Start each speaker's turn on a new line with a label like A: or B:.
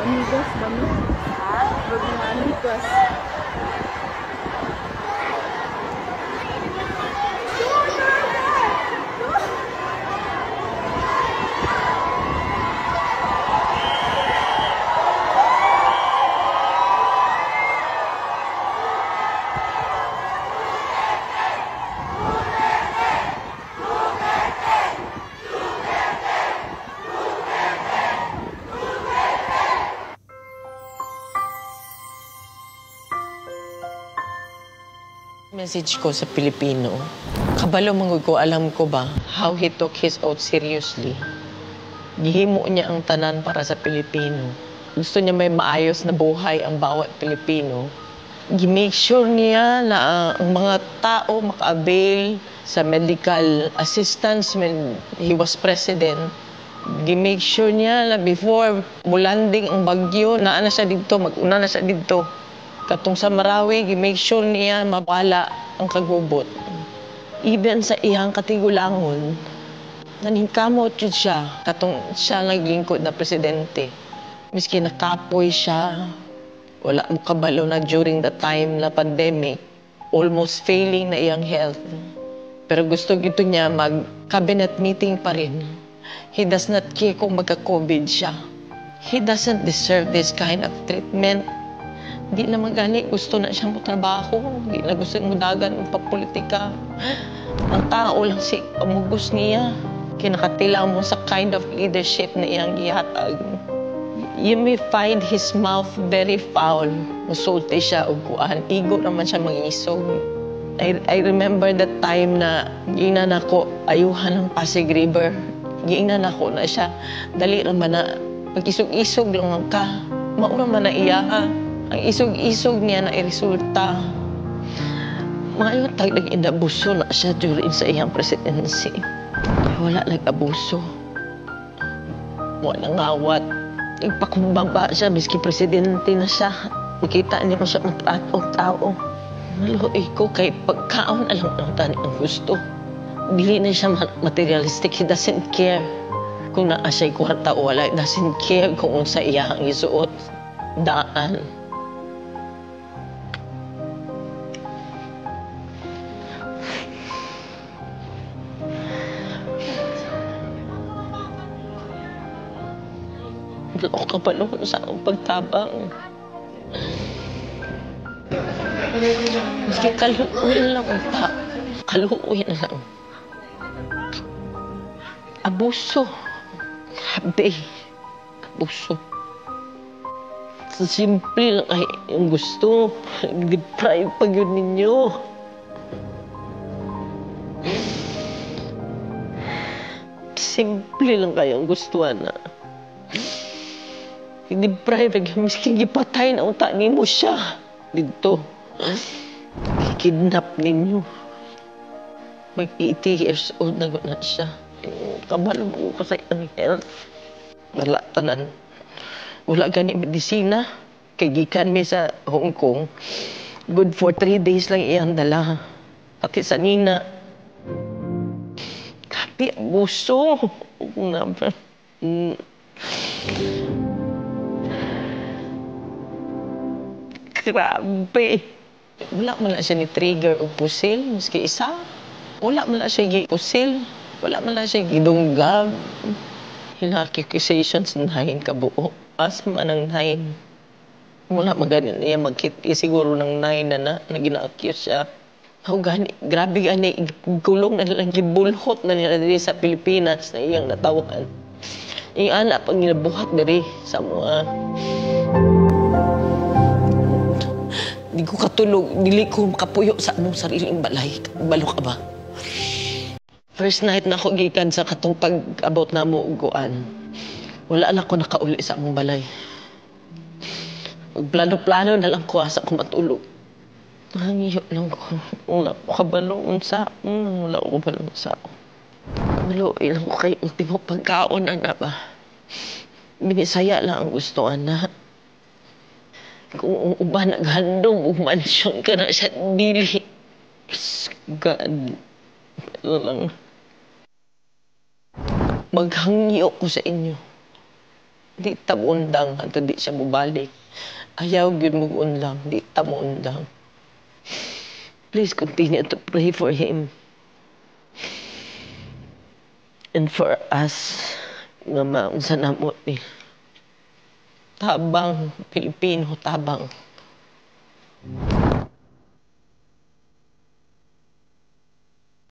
A: Amigas ba no? Ha? Mga amigas.
B: Message ko sa Pilipino, kabalo mangod ko, alam ko ba how he took his oath seriously. Gihimo niya ang tanan para sa Pilipino. Gusto niya may maayos na buhay ang bawat Pilipino. Gi-make sure niya na ang mga tao maka-avail sa medical assistance when he was president. Gi-make sure niya na before mulanding ang bagyo, naana siya dito, mag-una na siya dito. Katong sa Marawi, gi-make sure niya mawala ang kagubot. Even sa iyang katigulangon, naningkamot yun siya. Katong siya naglingkod na presidente. Miski nakapoy siya, wala mo kabalo na during the time na pandemic, almost failing na iyang health. Pero gusto gito niya mag-cabinet meeting pa rin. He does not care kung magka-COVID siya. He doesn't deserve this kind of treatment. Di naman gani, gusto na siyang trabaho. Di na gusto ng mudagan ng papolitika. Ang tao lang si pamugos niya. Kinakatila mo sa kind of leadership na iyang gihatag. You may find his mouth very foul. Musulti siya o kuan. Igo naman siya mangisog. I remember that time na giingnan ako ayuhan ng Pasig River. Giingnan ako na siya. Dali naman na pag-isog-isog lang ka. Maura man na iya ha. Ang isog-isog niya na iresulta. Mga nag-inabuso na siya during sa iyang presidency. Wala nag-abuso. Wala ngawat. Ipakumbaba siya, miski presidente na siya. Nakita niya ko siya magpatong tao. Maluoy ko kay pagkaon alam ng tani ang gusto. Dili na siya materialistic. He doesn't care kung naa siya'y kwarta o wala. He doesn't care kung unsa iyang isuot. Daan. Loko ka pa noon sa akong pagtabang. Maski kaluoy lang ang kaluoy na lang. Abuso. Grabe. Abuso. Sa simple lang ay yung gusto. Deprive pag yun ninyo. Simple lang kayo ang gustuhan na. Deprive, miski gipatay na unta nimo siya. Dito. Kidnap ninyo. Mag 80 years old na guna siya. Kabalo mo ko sa iyang health. Wala tanan. Wala gani medisina. Kay gikan mi sa Hong Kong. Good for 3 days lang iyang dala. Pati sa nina. Kapi, abuso. Grabe. Wala man lang siya ni trigger o pusil. Maski isa. Wala man lang siya pusil. Wala man lang siya gidunggab. Accusations 9 kabuo. As man ang 9. Wala maganin niya magkiti siguro ng 9 na gina-accuse siya. Oh, gani, grabe gani. Gulong na lang gibulhot na nila diri sa Pilipinas na iyang natawan. Iyang anak pag ginabuhat diri sa mga Di ko katulog, dili ko makapuyo sa among sariling balay. Balo ka ba? First night na ako gikan sa katong pag-abot na mo uguan. Wala na ako nakauli sa among balay. Plano-plano na lang ko asa ko matulog. Nangiyo lang ko. Wala ko kabaloon sa ako. Wala ko kabaloon sa ako. Malo, ilang ko kayo ultimo pagkaon, ana ba? Binisaya lang ang gusto, ana. Kung uba naghandong, umansyon ka na sa dili. God. Ano lang. Maghangyo ko sa inyo. Di tabundang at di siya mubalik. Ayaw yun mo unlang. Di tabundang. Please continue to pray for him. And for us, nga maunsa na mo ni. Tabang, Pilipino, tabang.